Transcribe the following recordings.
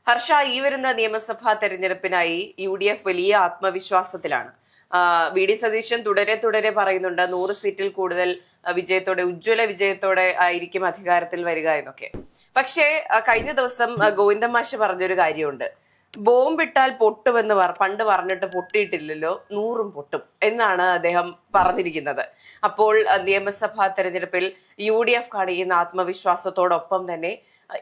ഹർഷ, ഈ വരുന്ന നിയമസഭാ തെരഞ്ഞെടുപ്പിനായി UDF വലിയ ആത്മവിശ്വാസത്തിലാണ്. വി.ഡി. സതീശൻ തുടരെ പറയുന്നുണ്ട് 100 സീറ്റിൽ കൂടുതൽ വിജയത്തോടെ, ഉജ്ജ്വല വിജയത്തോടെ ആയിരിക്കും അധികാരത്തിൽ വരിക എന്നൊക്കെ. പക്ഷേ കഴിഞ്ഞ ദിവസം ഗോവിന്ദൻ മാഷ് പറഞ്ഞൊരു കാര്യമുണ്ട്. ബോംബിട്ടാൽ പൊട്ടുമെന്ന് പണ്ട് പറഞ്ഞിട്ട് പൊട്ടിയിട്ടില്ലല്ലോ, 100ഉം പൊട്ടും എന്നാണ് അദ്ദേഹം പറഞ്ഞിരിക്കുന്നത്. അപ്പോൾ നിയമസഭാ തെരഞ്ഞെടുപ്പിൽ UDF കാണിക്കുന്ന ആത്മവിശ്വാസത്തോടൊപ്പം തന്നെ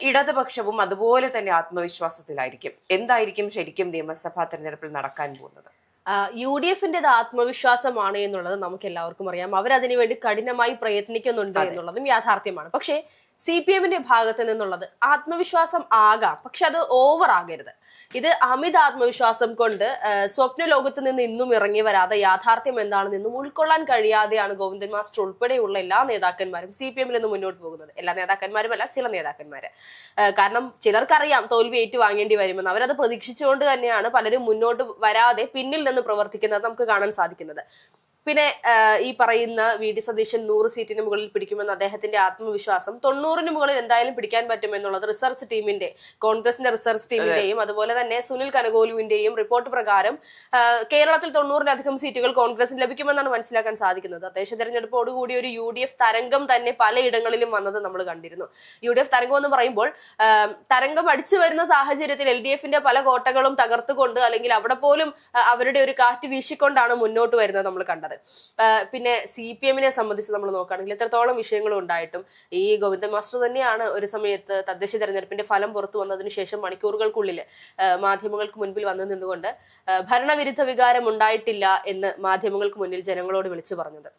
ഇടതുപക്ഷവും അതുപോലെ തന്നെ ആത്മവിശ്വാസത്തിലായിരിക്കും. എന്തായിരിക്കും ശരിക്കും നിയമസഭാ തെരഞ്ഞെടുപ്പിൽ നടക്കാൻ പോകുന്നത്? UDFിന്റേത് ആത്മവിശ്വാസമാണ് എന്നുള്ളത് നമുക്ക് എല്ലാവർക്കും അറിയാം. അവരതിനു വേണ്ടി കഠിനമായി പ്രയത്നിക്കുന്നുണ്ട് എന്നുള്ളതും യാഥാർത്ഥ്യമാണ്. പക്ഷേ CPMന്റെ ഭാഗത്ത് നിന്നുള്ളത് ആത്മവിശ്വാസം ആകാം, പക്ഷെ അത് ഓവർ ആകരുത്. ഇത് അമിത ആത്മവിശ്വാസം കൊണ്ട് സ്വപ്ന ലോകത്ത് നിന്ന് ഇന്നും ഇറങ്ങി വരാതെ യാഥാർത്ഥ്യം എന്താണെന്ന് ഇന്നും ഉൾക്കൊള്ളാൻ കഴിയാതെയാണ് ഗോവിന്ദൻ മാസ്റ്റർ ഉൾപ്പെടെയുള്ള എല്ലാ നേതാക്കന്മാരും CPMൽ നിന്ന് മുന്നോട്ട് പോകുന്നത്. എല്ലാ നേതാക്കന്മാരും അല്ല, ചില നേതാക്കന്മാര്. കാരണം ചിലർക്കറിയാം തോൽവി ഏറ്റുവാങ്ങേണ്ടി വരുമെന്ന്. അവരത് പ്രതീക്ഷിച്ചുകൊണ്ട് തന്നെയാണ് പലരും മുന്നോട്ട് വരാതെ പിന്നിൽ നിന്ന് പ്രവർത്തിക്കുന്നത് നമുക്ക് കാണാൻ സാധിക്കുന്നത്. പിന്നെ ഈ പറയുന്ന വി.ഡി. സതീശൻ 100 സീറ്റിന് മുകളിൽ പിടിക്കുമെന്ന് അദ്ദേഹത്തിന്റെ ആത്മവിശ്വാസം 90ന് മുകളിൽ എന്തായാലും പിടിക്കാൻ പറ്റുമെന്നുള്ളത് റിസർച്ച് ടീമിന്റെ, കോൺഗ്രസിന്റെ റിസർച്ച് ടീമിന്റെയും അതുപോലെ തന്നെ സുനിൽ കനകോലുവിന്റെയും റിപ്പോർട്ട് പ്രകാരം കേരളത്തിൽ 90ലധികം സീറ്റുകൾ കോൺഗ്രസിന് ലഭിക്കുമെന്നാണ് മനസ്സിലാക്കാൻ സാധിക്കുന്നത്. തദ്ദേശ തെരഞ്ഞെടുപ്പോടുകൂടി ഒരു UDF തരംഗം തന്നെ പലയിടങ്ങളിലും വന്നത് നമ്മൾ കണ്ടിരുന്നു. UDF തരംഗം എന്ന് പറയുമ്പോൾ തരംഗം അടിച്ചു വരുന്ന സാഹചര്യത്തിൽ LDFന്റെ പല കോട്ടകളും തകർത്തുകൊണ്ട്, അല്ലെങ്കിൽ അവിടെ പോലും അവരുടെ ഒരു കാറ്റ് വീശിക്കൊണ്ടാണ് മുന്നോട്ട് വരുന്നത് നമ്മൾ കണ്ടത്. പിന്നെ CPMനെ സംബന്ധിച്ച് നമ്മൾ നോക്കുകയാണെങ്കിൽ എത്രത്തോളം വിഷയങ്ങളും ഉണ്ടായിട്ടും ഈ ഗോവിന്ദൻ മാസ്റ്റർ തന്നെയാണ് ഒരു സമയത്ത് തദ്ദേശ തെരഞ്ഞെടുപ്പിന്റെ ഫലം പുറത്തു വന്നതിന് ശേഷം മണിക്കൂറുകൾക്കുള്ളിൽ മാധ്യമങ്ങൾക്ക് മുൻപിൽ വന്നു നിന്നുകൊണ്ട് ഭരണവിരുദ്ധ വികാരം ഉണ്ടായിട്ടില്ല എന്ന് മാധ്യമങ്ങൾക്ക് മുന്നിൽ ജനങ്ങളോട് വിളിച്ചു പറഞ്ഞത്.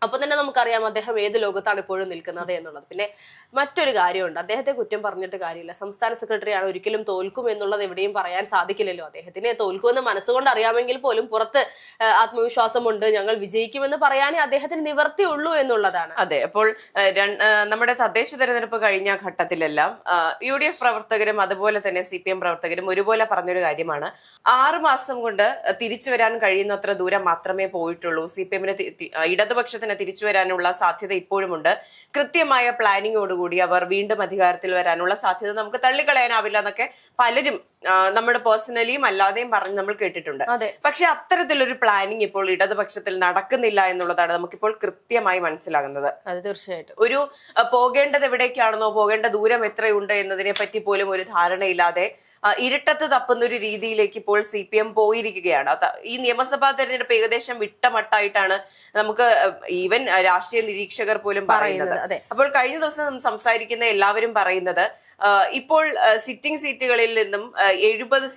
അപ്പൊ തന്നെ നമുക്കറിയാം അദ്ദേഹം ഏത് ലോകത്താണ് ഇപ്പോഴും നിൽക്കുന്നത് എന്നുള്ളത്. പിന്നെ മറ്റൊരു കാര്യമുണ്ട്, അദ്ദേഹത്തെ കുറ്റം പറഞ്ഞിട്ട് കാര്യമില്ല. സംസ്ഥാന സെക്രട്ടറിയാണ്, ഒരിക്കലും തോൽക്കും എന്നുള്ളത് എവിടെയും പറയാൻ സാധിക്കില്ലല്ലോ. അദ്ദേഹത്തിന് തോൽക്കുമെന്ന് മനസ്സുകൊണ്ട് അറിയാമെങ്കിൽ പോലും പുറത്ത് ആത്മവിശ്വാസമുണ്ട്, ഞങ്ങൾ വിജയിക്കുമെന്ന് പറയാനേ അദ്ദേഹത്തിന് നിവർത്തിയുള്ളൂ എന്നുള്ളതാണ്. അതെ. അപ്പോൾ നമ്മുടെ തദ്ദേശ തെരഞ്ഞെടുപ്പ് കഴിഞ്ഞ ഘട്ടത്തിലെല്ലാം UDF പ്രവർത്തകരും അതുപോലെ തന്നെ CPM പ്രവർത്തകരും ഒരുപോലെ പറഞ്ഞൊരു കാര്യമാണ്, 6 മാസം കൊണ്ട് തിരിച്ചു വരാൻ കഴിയുന്നത്ര ദൂരം മാത്രമേ പോയിട്ടുള്ളൂ. CPMന് ഇടതുപക്ഷത്തിന് തിരിച്ചു വരാനുള്ള സാധ്യത ഇപ്പോഴുമുണ്ട്. കൃത്യമായ പ്ലാനിങ്ങോടുകൂടി അവർ വീണ്ടും അധികാരത്തിൽ വരാനുള്ള സാധ്യത നമുക്ക് തള്ളിക്കളയാനാവില്ല എന്നൊക്കെ പലരും നമ്മുടെ പേഴ്സണലിയും അല്ലാതെയും പറഞ്ഞ് നമ്മൾ കേട്ടിട്ടുണ്ട്. പക്ഷെ അത്തരത്തിലൊരു പ്ലാനിങ് ഇപ്പോൾ ഇടതുപക്ഷത്തിൽ നടക്കുന്നില്ല എന്നുള്ളതാണ് നമുക്കിപ്പോൾ കൃത്യമായി മനസ്സിലാകുന്നത്. തീർച്ചയായിട്ടും ഒരു പോകേണ്ടത് എവിടേക്കാണെന്നോ പോകേണ്ട ദൂരം എത്രയുണ്ട് എന്നതിനെ പറ്റി പോലും ഒരു ധാരണയില്ലാതെ ഇരുട്ടത്ത് തപ്പുന്ന ഒരു രീതിയിലേക്ക് ഇപ്പോൾ CPM പോയിരിക്കുകയാണ്. ഈ നിയമസഭാ തെരഞ്ഞെടുപ്പ് ഏകദേശം വിട്ടമട്ടായിട്ടാണ് നമുക്ക് ഈവൻ രാഷ്ട്രീയ നിരീക്ഷകർ പോലും പറയുന്നത്. അപ്പോൾ കഴിഞ്ഞ ദിവസം സംസാരിക്കുന്ന എല്ലാവരും പറയുന്നത് ഇപ്പോൾ സിറ്റിംഗ് സീറ്റുകളിൽ നിന്നും 70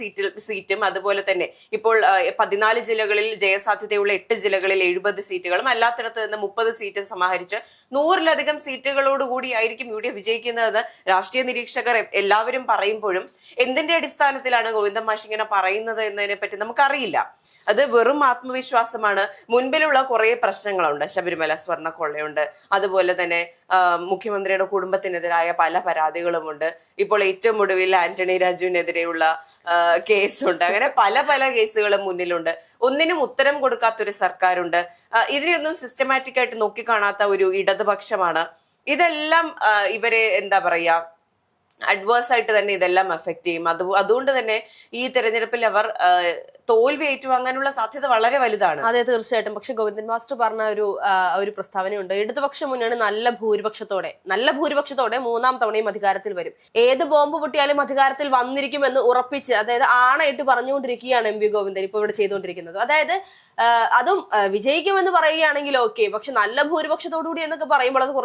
സീറ്റും അതുപോലെ തന്നെ ഇപ്പോൾ 14 ജില്ലകളിൽ ജയസാധ്യതയുള്ള 8 ജില്ലകളിൽ 70 സീറ്റുകളും അല്ലാത്തിടത്ത് നിന്ന് 30 സീറ്റും സമാഹരിച്ച് 100ലധികം സീറ്റുകളോടുകൂടി ആയിരിക്കും UDF വിജയിക്കുന്നതെന്ന് രാഷ്ട്രീയ നിരീക്ഷകർ എല്ലാവരും പറയുമ്പോഴും എന്തിന്റെ അടിസ്ഥാനത്തിലാണ് ഗോവിന്ദൻ മാഷ് ഇങ്ങനെ പറയുന്നത് എന്നതിനെ പറ്റി നമുക്കറിയില്ല. അത് വെറും ആത്മവിശ്വാസമാണ്. മുൻപിലുള്ള കുറെ പ്രശ്നങ്ങളുണ്ട്. ശബരിമല സ്വർണ്ണ കൊള്ളയുണ്ട്, അതുപോലെ തന്നെ മുഖ്യമന്ത്രിയുടെ കുടുംബത്തിനെതിരായ പല പരാതികളുമുണ്ട്. ഇപ്പോൾ ഏറ്റവും ഒടുവിൽ ആന്റണി രാജുവിനെതിരെയുള്ള കേസുണ്ട്. അങ്ങനെ പല കേസുകളും മുന്നിലുണ്ട്. ഒന്നിനും ഉത്തരം കൊടുക്കാത്തൊരു സർക്കാരുണ്ട്. ഇതിനെയൊന്നും സിസ്റ്റമാറ്റിക് ആയിട്ട് നോക്കിക്കാണാത്ത ഒരു ഇടതുപക്ഷമാണ്. ഇതെല്ലാം ഇവരെ എന്താ പറയാ, അഡ്വേഴ്സ് ആയിട്ട് തന്നെ ഇതെല്ലാം എഫക്ട് ചെയ്യും. അതുകൊണ്ട് തന്നെ ഈ തെരഞ്ഞെടുപ്പിൽ അവർ തോൽവി ഏറ്റുവാങ്ങാനുള്ള സാധ്യത വളരെ വലുതാണ്. അതെ, തീർച്ചയായിട്ടും. പക്ഷെ ഗോവിന്ദൻ മാസ്റ്റർ പറഞ്ഞ ഒരു പ്രസ്താവനയുണ്ട്, ഇടതുപക്ഷ മുന്നണി നല്ല ഭൂരിപക്ഷത്തോടെ 3-ാം തവണയും അധികാരത്തിൽ വരും. ഏത് ബോംബ് പൊട്ടിയാലും അധികാരത്തിൽ വന്നിരിക്കുമെന്ന് ഉറപ്പിച്ച്, അതായത് ആണയിട്ട് പറഞ്ഞുകൊണ്ടിരിക്കുകയാണ് MV ഗോവിന്ദൻ ഇപ്പോൾ ഇവിടെ ചെയ്തുകൊണ്ടിരിക്കുന്നത്. അതായത് അതും വിജയിക്കുമെന്ന് പറയുകയാണെങ്കിൽ ഓക്കെ, പക്ഷെ നല്ല ഭൂരിപക്ഷത്തോടുകൂടി എന്നൊക്കെ പറയുമ്പോൾ അത്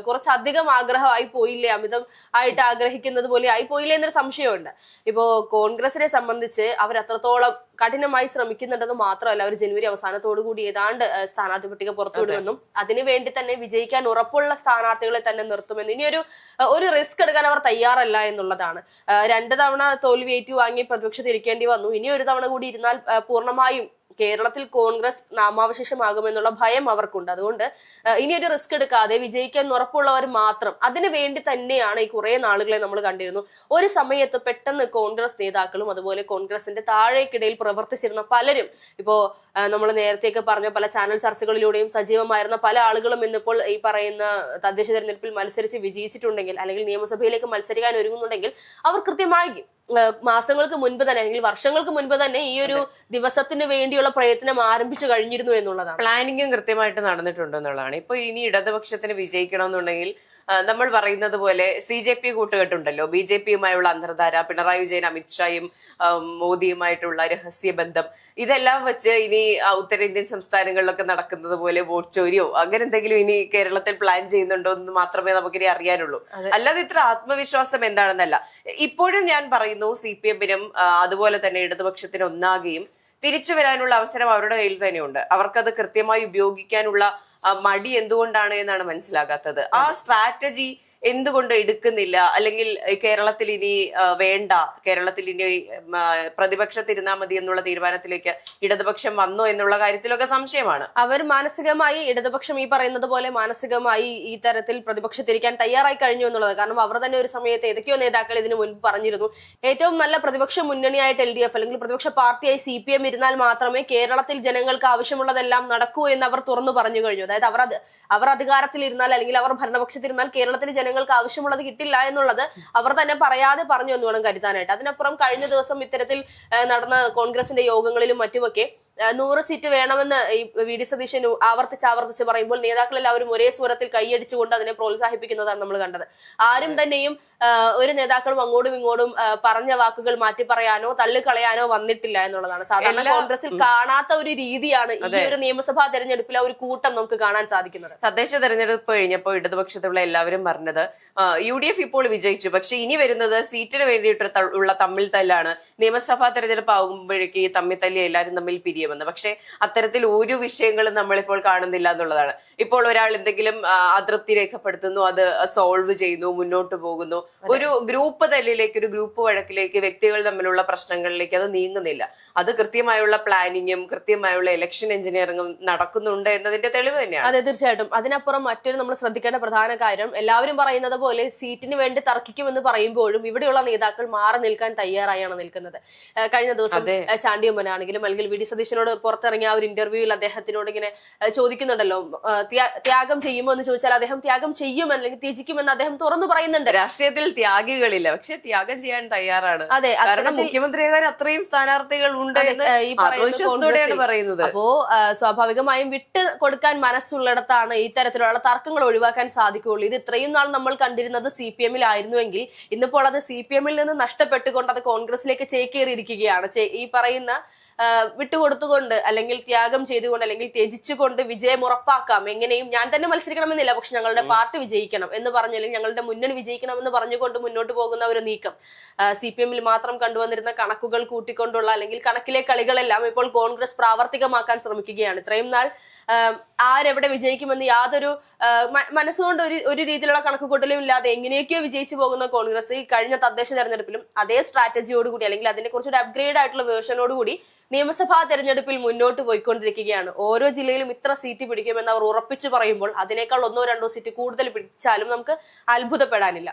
കുറച്ചധികം ആഗ്രഹമായി പോയില്ലേ, അമിതം ആയിട്ട് ആഗ്രഹിക്കുന്നത് പോലെ ആയി പോയില്ലേ എന്നൊരു സംശയമുണ്ട്. ഇപ്പോ കോൺഗ്രസിനെ സംബന്ധിച്ച് അവർ അത്രത്തോളം കഠിനമായി ശ്രമിക്കുന്നുണ്ടെന്ന് മാത്രമല്ല, അവർ ജനുവരി അവസാനത്തോടു കൂടി ഏതാണ്ട് സ്ഥാനാർത്ഥി പട്ടിക പുറത്തുവിടുമെന്നും അതിനു വേണ്ടി തന്നെ വിജയിക്കാൻ ഉറപ്പുള്ള സ്ഥാനാർത്ഥികളെ തന്നെ നിർത്തുമെന്നും ഇനി ഒരു റിസ്ക് എടുക്കാൻ അവർ തയ്യാറല്ല എന്നുള്ളതാണ്. 2 തവണ തോൽവി ഏറ്റുവാങ്ങി പ്രതിപക്ഷത്തിരിക്കേണ്ടി വന്നു. ഇനി ഒരു തവണ കൂടി ഇരുന്നാൽ പൂർണ്ണമായും കേരളത്തിൽ കോൺഗ്രസ് നാമാവശേഷമാകുമെന്നുള്ള ഭയം അവർക്കുണ്ട്. അതുകൊണ്ട് ഇനിയൊരു റിസ്ക് എടുക്കാതെ വിജയിക്കാൻ ഉറപ്പുള്ളവർ മാത്രം, അതിനു വേണ്ടി തന്നെയാണ് ഈ കുറെ നാളുകളെ നമ്മൾ കണ്ടിരുന്നു. ഒരു സമയത്ത് പെട്ടെന്ന് കോൺഗ്രസ് നേതാക്കളും അതുപോലെ കോൺഗ്രസിന്റെ താഴേക്കിടയിൽ പ്രവർത്തിച്ചിരുന്ന പലരും ഇപ്പോ നമ്മൾ നേരത്തെയൊക്കെ പറഞ്ഞ പല ചാനൽ ചർച്ചകളിലൂടെയും സജീവമായിരുന്ന പല ആളുകളും ഇന്നിപ്പോൾ ഈ പറയുന്ന തദ്ദേശ തെരഞ്ഞെടുപ്പിൽ മത്സരിച്ച് വിജയിച്ചിട്ടുണ്ടെങ്കിൽ അല്ലെങ്കിൽ നിയമസഭയിലേക്ക് മത്സരിക്കാൻ ഒരുങ്ങുന്നുണ്ടെങ്കിൽ അവർ കൃത്യമായി മാസങ്ങൾക്ക് മുൻപ് തന്നെ അല്ലെങ്കിൽ വർഷങ്ങൾക്ക് മുൻപ് തന്നെ ഈ ഒരു ദിവസത്തിന് വേണ്ടിയുള്ള പ്രയത്നം ആരംഭിച്ചു കഴിഞ്ഞിരുന്നു എന്നുള്ളതാണ്. പ്ലാനിങ്ങും കൃത്യമായിട്ട് നടന്നിട്ടുണ്ട് എന്നുള്ളതാണ്. ഇപ്പൊ ഇനി ഇടതുപക്ഷത്തിന് വിജയിക്കണം എന്നുണ്ടെങ്കിൽ നമ്മൾ പറയുന്നത് പോലെ CJP കൂട്ടുകെട്ടുണ്ടല്ലോ, BJPയുമായുള്ള അന്തർധാര, പിണറായി വിജയൻ അമിത്ഷായും മോദിയുമായിട്ടുള്ള രഹസ്യബന്ധം, ഇതെല്ലാം വെച്ച് ഇനി ഉത്തരേന്ത്യൻ സംസ്ഥാനങ്ങളിലൊക്കെ നടക്കുന്നത് പോലെ വോട്ട് ചോരിയോ അങ്ങനെ എന്തെങ്കിലും ഇനി കേരളത്തിൽ പ്ലാൻ ചെയ്യുന്നുണ്ടോ എന്ന് മാത്രമേ നമുക്കിനി അറിയാനുള്ളൂ. അല്ലാതെ ഇത്ര ആത്മവിശ്വാസം എന്താണെന്നല്ല. ഇപ്പോഴും ഞാൻ പറയുന്നു, CPM-നും അതുപോലെ തന്നെ ഇടതുപക്ഷത്തിന് ഒന്നാകെയും തിരിച്ചു വരാനുള്ള അവസരം അവരുടെ കയ്യിൽ തന്നെയുണ്ട്. അവർക്കത് കൃത്യമായി ഉപയോഗിക്കാനുള്ള മടി എന്തുകൊണ്ടാണ് എന്നാണ് മനസ്സിലാകാത്തത്. ആ സ്ട്രാറ്റജി എന്തുകൊണ്ട് എടുക്കുന്നില്ല? അല്ലെങ്കിൽ കേരളത്തിൽ ഇനി വേണ്ട, കേരളത്തിൽ ഇനി പ്രതിപക്ഷത്തിരുന്നാ മതി എന്നുള്ള തീരുമാനത്തിലേക്ക് ഇടതുപക്ഷം വന്നോ എന്നുള്ള കാര്യത്തിലൊക്കെ സംശയമാണ്. അവർ മാനസികമായി, ഇടതുപക്ഷം ഈ പറയുന്നത് പോലെ മാനസികമായി ഈ തരത്തിൽ പ്രതിപക്ഷത്തിരിക്കാൻ തയ്യാറായി കഴിഞ്ഞു എന്നുള്ളത്. കാരണം അവർ തന്നെ ഒരു സമയത്ത് ഏതൊക്കെയോ നേതാക്കൾ ഇതിനു മുൻപ് പറഞ്ഞിരുന്നു, ഏറ്റവും നല്ല പ്രതിപക്ഷ മുന്നണിയായിട്ട് LDF അല്ലെങ്കിൽ പ്രതിപക്ഷ പാർട്ടിയായി CPM ഇരുന്നാൽ മാത്രമേ കേരളത്തിൽ ജനങ്ങൾക്ക് ആവശ്യമുള്ളതെല്ലാം നടക്കൂ എന്ന് അവർ തുറന്നു പറഞ്ഞു കഴിഞ്ഞു. അതായത് അവർ അധികാരത്തിൽ ഇരുന്നാൽ അല്ലെങ്കിൽ അവർ ഭരണപക്ഷത്തിരുന്നാൽ കേരളത്തിലെ ജനങ്ങൾക്ക് ആവശ്യമുള്ളത് കിട്ടില്ല എന്നുള്ളത് അവർ തന്നെ പറയാതെ പറഞ്ഞു എന്ന് വേണം കരുതാനായിട്ട്. അതിനപ്പുറം കഴിഞ്ഞ ദിവസം ഇത്തരത്തിൽ നടന്ന കോൺഗ്രസിന്റെ യോഗങ്ങളിലും മറ്റുമൊക്കെ 100 സീറ്റ് വേണമെന്ന് ഈ VD സതീശൻ ആവർത്തിച്ച് പറയുമ്പോൾ നേതാക്കൾ എല്ലാവരും ഒരേ സ്വരത്തിൽ കൈയടിച്ചുകൊണ്ട് അതിനെ പ്രോത്സാഹിപ്പിക്കുന്നതാണ് നമ്മൾ കണ്ടത്. ആരും തന്നെയും ഒരു നേതാക്കളും അങ്ങോട്ടും ഇങ്ങോട്ടും പറഞ്ഞ വാക്കുകൾ മാറ്റി പറയാനോ തള്ളിക്കളയാനോ വന്നിട്ടില്ല എന്നുള്ളതാണ് സാധാരണ കോൺഗ്രസിൽ കാണാത്ത ഒരു രീതിയാണ് ഈ ഒരു നിയമസഭാ തെരഞ്ഞെടുപ്പിൽ ആ ഒരു കൂട്ടം നമുക്ക് കാണാൻ സാധിക്കുന്നത്. തദ്ദേശ തെരഞ്ഞെടുപ്പ് കഴിഞ്ഞപ്പോൾ ഇടതുപക്ഷത്തുള്ള എല്ലാവരും പറഞ്ഞത് UDF ഇപ്പോൾ വിജയിച്ചു, പക്ഷെ ഇനി വരുന്നത് സീറ്റിന് വേണ്ടിയിട്ടുള്ള തമ്മിൽ തല്ലാണ്. നിയമസഭാ തെരഞ്ഞെടുപ്പ് ആകുമ്പോഴേക്ക് ഈ തമ്മിൽ തല്ലി എല്ലാവരും തമ്മിൽ പിരിയും. പക്ഷെ അത്തരത്തിൽ ഒരു വിഷയങ്ങളും നമ്മളിപ്പോൾ കാണുന്നില്ല എന്നുള്ളതാണ്. ഇപ്പോൾ ഒരാൾ എന്തെങ്കിലും അതൃപ്തി രേഖപ്പെടുത്തുന്നു, അത് സോൾവ് ചെയ്യുന്നു, മുന്നോട്ട് പോകുന്നു. ഒരു ഗ്രൂപ്പ് തല്ലിലേക്ക്, ഒരു ഗ്രൂപ്പ് വഴക്കിലേക്ക്, വ്യക്തികൾ തമ്മിലുള്ള പ്രശ്നങ്ങളിലേക്ക് അത് നീങ്ങുന്നില്ല. അത് കൃത്യമായുള്ള പ്ലാനിങ്ങും കൃത്യമായുള്ള ഇലക്ഷൻ എഞ്ചിനീയറിംഗും നടക്കുന്നുണ്ട് എന്നതിന്റെ തെളിവ് തന്നെയാണ്. അതെ, തീർച്ചയായിട്ടും. അതിനപ്പുറം മറ്റൊരു നമ്മൾ ശ്രദ്ധിക്കേണ്ട പ്രധാന കാര്യം, എല്ലാവരും പറയുന്നത് പോലെ സീറ്റിന് വേണ്ടി തർക്കിക്കുമെന്ന് പറയുമ്പോഴും ഇവിടെയുള്ള നേതാക്കൾ മാറി നിൽക്കാൻ തയ്യാറായാണ് നിൽക്കുന്നത്. കഴിഞ്ഞ ദിവസം ചാണ്ടിയമ്മനാണെങ്കിലും അല്ലെങ്കിൽ VD സതീശനോട് പുറത്തിറങ്ങിയ ആ ഒരു ഇന്റർവ്യൂവിൽ അദ്ദേഹത്തിനോട് ഇങ്ങനെ ചോദിക്കുന്നുണ്ടല്ലോ, ത്യാഗം ചെയ്യുമോ എന്ന് ചോദിച്ചാൽ അദ്ദേഹം ത്യാഗം ചെയ്യും അല്ലെങ്കിൽ ത്യജിക്കുമെന്ന് അദ്ദേഹം തുറന്നു പറയുന്നുണ്ട്. രാഷ്ട്രീയത്തിൽ ത്യാഗികളില്ല, പക്ഷെ ത്യാഗം ചെയ്യാൻ തയ്യാറാണ്. അതെ, കാരണം മുഖ്യമന്ത്രിയാകാൻ അത്രയും സ്ഥാനാർത്ഥികൾ ഉണ്ട് എന്ന് ആത്മവിശ്വാസത്തോടെയാണ് പറയുന്നത്. അപ്പോ സ്വാഭാവികമായും വിട്ട് കൊടുക്കാൻ മനസ്സുള്ളിടത്താണ് ഈ തരത്തിലുള്ള തർക്കങ്ങൾ ഒഴിവാക്കാൻ സാധിക്കുകയുള്ളൂ. ഇത് ഇത്രയും നാൾ നമ്മൾ കണ്ടിരുന്നത് CPM-ലായിരുന്നുവെങ്കിൽ ഇന്നിപ്പോൾ അത് CPM-ൽ നിന്ന് നഷ്ടപ്പെട്ടുകൊണ്ട് അത് കോൺഗ്രസിലേക്ക് ചേക്കേറിയിരിക്കുകയാണ്. ഈ പറയുന്ന വിട്ടുകൊടുത്തുകൊണ്ട് അല്ലെങ്കിൽ ത്യാഗം ചെയ്തുകൊണ്ട് അല്ലെങ്കിൽ ത്യജിച്ചുകൊണ്ട് വിജയം ഉറപ്പാക്കാം, എങ്ങനെയും ഞാൻ തന്നെ മത്സരിക്കണമെന്നില്ല, പക്ഷെ ഞങ്ങളുടെ പാർട്ടി വിജയിക്കണം എന്ന് പറഞ്ഞ് അല്ലെങ്കിൽ ഞങ്ങളുടെ മുന്നണി വിജയിക്കണം എന്ന് പറഞ്ഞുകൊണ്ട് മുന്നോട്ട് പോകുന്ന ഒരു നീക്കം CPM-ൽ മാത്രം കണ്ടുവന്നിരുന്ന കണക്കുകൾ കൂട്ടിക്കൊണ്ടുള്ള അല്ലെങ്കിൽ കണക്കിലെ കളികളെല്ലാം ഇപ്പോൾ കോൺഗ്രസ് പ്രാവർത്തികമാക്കാൻ ശ്രമിക്കുകയാണ്. ഇത്രയും നാൾ ആരെവിടെ വിജയിക്കുമെന്ന് യാതൊരു മനസ്സുകൊണ്ട് ഒരു രീതിയിലുള്ള കണക്കുകൂട്ടലും ഇല്ലാതെ എങ്ങനെയൊക്കെയോ വിജയിച്ചു പോകുന്ന കോൺഗ്രസ് ഈ കഴിഞ്ഞ തദ്ദേശ തെരഞ്ഞെടുപ്പിലും അതേ സ്ട്രാറ്റജിയോടുകൂടി അല്ലെങ്കിൽ അതിനെ കുറിച്ചൊരു അപ്ഗ്രേഡ് ആയിട്ടുള്ള വേർഷനോടുകൂടി നിയമസഭാ തെരഞ്ഞെടുപ്പിൽ മുന്നോട്ട് പോയിക്കൊണ്ടിരിക്കുകയാണ്. ഓരോ ജില്ലയിലും ഇത്ര സീറ്റ് പിടിക്കുമെന്ന് അവർ ഉറപ്പിച്ചു പറയുമ്പോൾ അതിനേക്കാൾ 1-2 സീറ്റ് കൂടുതൽ പിടിച്ചാലും നമുക്ക് അത്ഭുതപ്പെടാനില്ല.